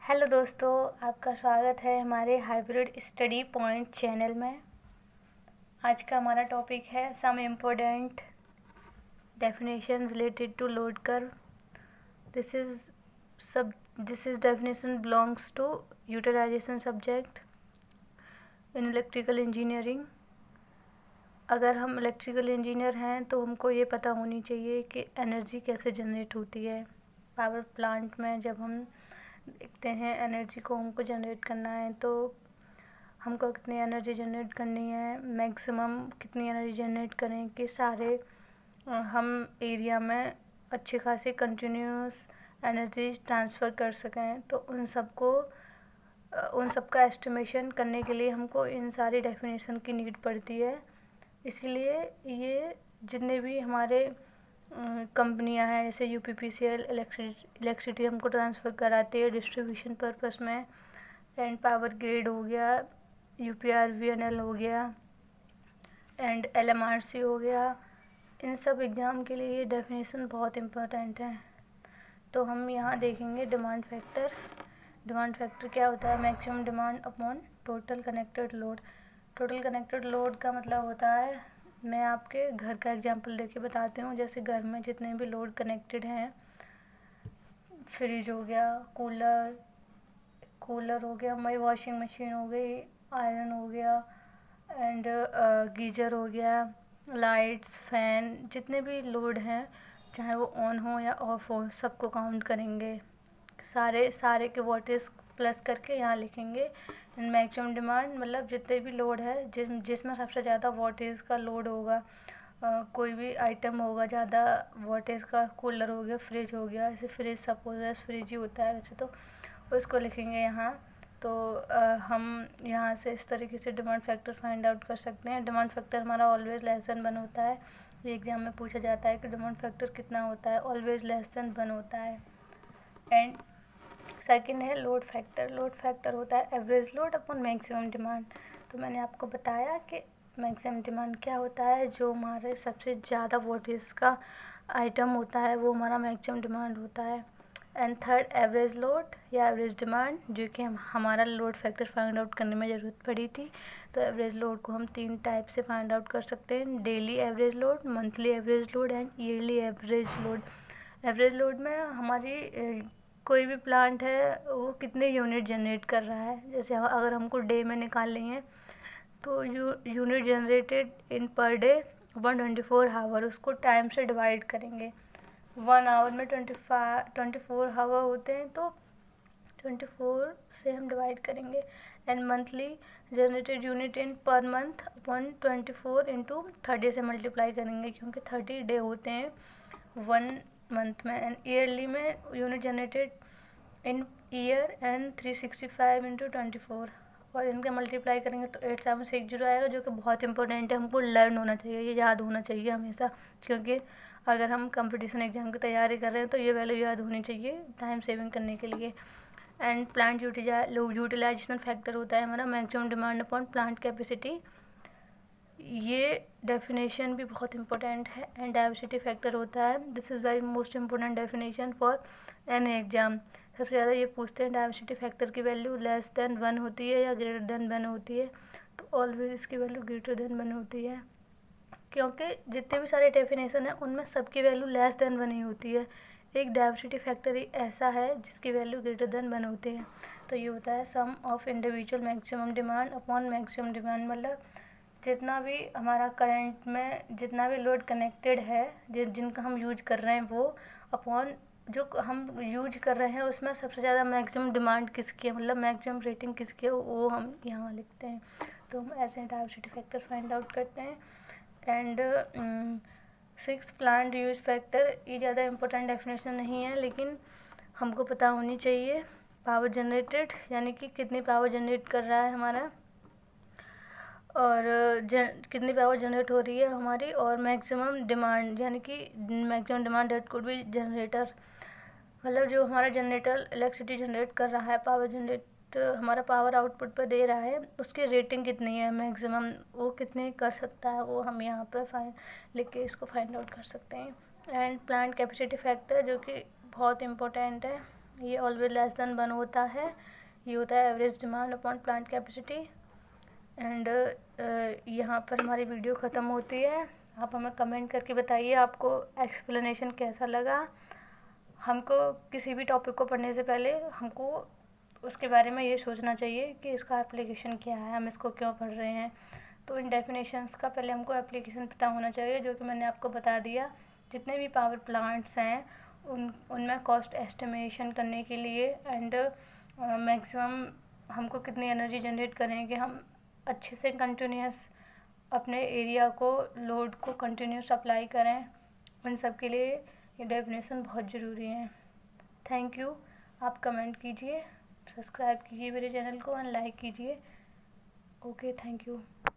Hello दोस्तों, आपका स्वागत है हमारे हाइब्रिड स्टडी पॉइंट चैनल में। आज का हमारा टॉपिक है some important definitions related to load curve. This is definition belongs to utilisation subject in electrical engineering. अगर हम इलेक्ट्रिकल इंजीनियर हैं तो हमको ये पता होनी चाहिए कि एनर्जी कैसे जनरेट होती है। पावर प्लांट में जब हम देखते हैं एनर्जी को हमको जनरेट करना है तो हमको कितनी एनर्जी जनरेट करनी है, मैक्सिमम कितनी एनर्जी जनरेट करें कि सारे हम एरिया में अच्छी खासी कंटिन्यूस एनर्जी ट्रांसफ़र कर सकें। तो उन सब का एस्टिमेशन करने के लिए हमको इन सारी डेफिनेशन की नीड पड़ती है। इसीलिए ये जितने भी हमारे कंपनियां हैं जैसे यूपीपीसीएल इलेक्ट्रिसिटी हमको ट्रांसफ़र कराती है डिस्ट्रीब्यूशन पर्पस में, एंड पावर ग्रिड हो गया, यूपीआरवीएनएल हो गया, एंड एलएमआरसी हो गया। इन सब एग्ज़ाम के लिए ये डेफिनेशन बहुत इम्पोर्टेंट है। तो हम यहाँ देखेंगे डिमांड फैक्टर। डिमांड फैक्टर क्या होता है? Maximum demand upon total connected load. Total connected load का मतलब होता है, मैं आपके घर का एग्जांपल देके बताती हूँ। जैसे घर में जितने भी लोड कनेक्टेड हैं, फ्रिज हो गया, कूलर हो गया, मई वॉशिंग मशीन हो गई, आयरन हो गया, एंड गीजर हो गया, लाइट्स, फैन, जितने भी लोड हैं चाहे वो ऑन हो या ऑफ हो सबको काउंट करेंगे। सारे के वोल्टेज प्लस करके यहाँ लिखेंगे। मैक्सिमम डिमांड मतलब जितने भी लोड है जिसमें सबसे ज़्यादा वोल्टेज का लोड होगा, कोई भी आइटम होगा ज़्यादा वोल्टेज का, कूलर हो गया, फ्रिज हो गया। जैसे फ्रिज सपोज फ्रिज ही होता है वैसे तो, उसको लिखेंगे यहाँ। तो हम यहाँ से इस तरीके से डिमांड फैक्टर फाइंड आउट कर सकते हैं। डिमांड फैक्टर हमारा ऑलवेज लेस देन 1 होता है। ये एग्जाम में पूछा जाता है कि डिमांड फैक्टर कितना होता है, ऑलवेज लेस देन 1 होता है। एंड सेकंड है लोड फैक्टर। लोड फैक्टर होता है average load upon maximum demand. तो मैंने आपको बताया कि मैक्सिमम डिमांड क्या होता है, जो हमारे सबसे ज़्यादा वोल्टेज का आइटम होता है वो हमारा मैक्सिमम डिमांड होता है। एंड थर्ड एवरेज लोड या एवरेज डिमांड, जो कि हमारा लोड फैक्टर फाइंड आउट करने में ज़रूरत पड़ी थी। तो एवरेज लोड को हम 3 टाइप से फाइंड आउट कर सकते हैं: daily average load, monthly average load and yearly average load. Average load में हमारी कोई भी प्लांट है वो कितने यूनिट जनरेट कर रहा है। जैसे अगर हमको डे में निकालनी है तो unit generated in per day 124 hour, उसको टाइम से डिवाइड करेंगे। 1 आवर में 24 आवर होते हैं तो 24 से हम डिवाइड करेंगे। And monthly generated unit in per month upon 24 into 30 से मल्टीप्लाई करेंगे, क्योंकि 30 डे होते हैं 1 मंथ में। एंड ईयरली में unit generated in year and 365 into 24, और इनके मल्टीप्लाई करेंगे तो 8760 आएगा, जो कि बहुत इंपॉर्टेंट है। हमको लर्न होना चाहिए, ये याद होना चाहिए हमेशा, क्योंकि अगर हम कंपटीशन एग्जाम की तैयारी कर रहे हैं तो ये वैल्यू याद होनी चाहिए टाइम सेविंग करने के लिए। एंड प्लांट यूटिलाइजेशन फैक्टर होता है हमारा maximum demand upon plant capacity. ये डेफिनेशन भी बहुत इंपॉर्टेंट है। एंड डाइवर्सिटी फैक्टर होता है, this is very most important definition for an exam. सबसे ज़्यादा ये पूछते हैं डाइवर्सिटी फैक्टर की वैल्यू लेस देन 1 होती है या ग्रेटर देन 1 होती है। तो ऑलवेज इसकी वैल्यू ग्रेटर देन 1 होती है, क्योंकि जितने भी सारे डेफिनेशन है उनमें सबकी वैल्यू लेस देन 1 ही होती है। एक डाइवर्सिटी फैक्टर ही ऐसा है जिसकी वैल्यू ग्रेटर देन 1 होती है। तो ये होता है sum of individual maximum demand upon maximum demand, मतलब जितना भी हमारा करंट में जितना भी लोड कनेक्टेड है जिनका हम यूज कर रहे हैं वो अपॉन जो हम यूज कर रहे हैं उसमें सबसे ज़्यादा मैक्सिमम डिमांड किसकी है, मतलब मैक्सिमम रेटिंग किसकी है, वो हम यहाँ लिखते हैं। तो हम ऐसे डाइवर्सिटी फैक्टर फाइंड आउट करते हैं। एंड 6 प्लांट यूज फैक्टर, ये ज़्यादा इम्पोर्टेंट डेफिनेशन नहीं है लेकिन हमको पता होनी चाहिए। पावर जनरेटेड यानी कि कितनी पावर जनरेट कर रहा है हमारा, और कितनी पावर जनरेट हो रही है हमारी, और मैक्सिमम डिमांड यानी कि मैक्सिमम डिमांड डेट कुड भी जनरेटर, मतलब जो हमारा जनरेटर इलेक्ट्रिसिटी जनरेट कर रहा है, पावर जनरेट हमारा पावर आउटपुट पर दे रहा है, उसकी रेटिंग कितनी है मैक्सिमम, वो कितने कर सकता है, वो हम यहाँ पर लिख के इसको फाइंड आउट कर सकते हैं। एंड प्लांट कैपेसिटी फैक्टर, जो कि बहुत इम्पोर्टेंट है, ये ऑलवेज लेस देन 1 होता है। ये होता है average demand upon plant capacity. And यहाँ पर हमारी वीडियो ख़त्म होती है। आप हमें कमेंट करके बताइए आपको एक्सप्लेनेशन कैसा लगा। हमको किसी भी टॉपिक को पढ़ने से पहले हमको उसके बारे में ये सोचना चाहिए कि इसका एप्लीकेशन क्या है, हम इसको क्यों पढ़ रहे हैं। तो इन डेफिनेशंस का पहले हमको एप्लीकेशन पता होना चाहिए, जो कि मैंने आपको बता दिया। जितने भी पावर प्लांट्स हैं उनमें कॉस्ट एस्टिमेशन करने के लिए एंड मैक्सिमम हमको कितनी एनर्जी जनरेट करें कि हम अच्छे से कंटिन्यूस अपने एरिया को लोड को कंटिन्यूस अप्लाई करें, उन सब के लिए ये डेफिनेशन बहुत ज़रूरी है। Thank you. आप कमेंट कीजिए, सब्सक्राइब कीजिए मेरे चैनल को एंड लाइक कीजिए। Okay, thank you.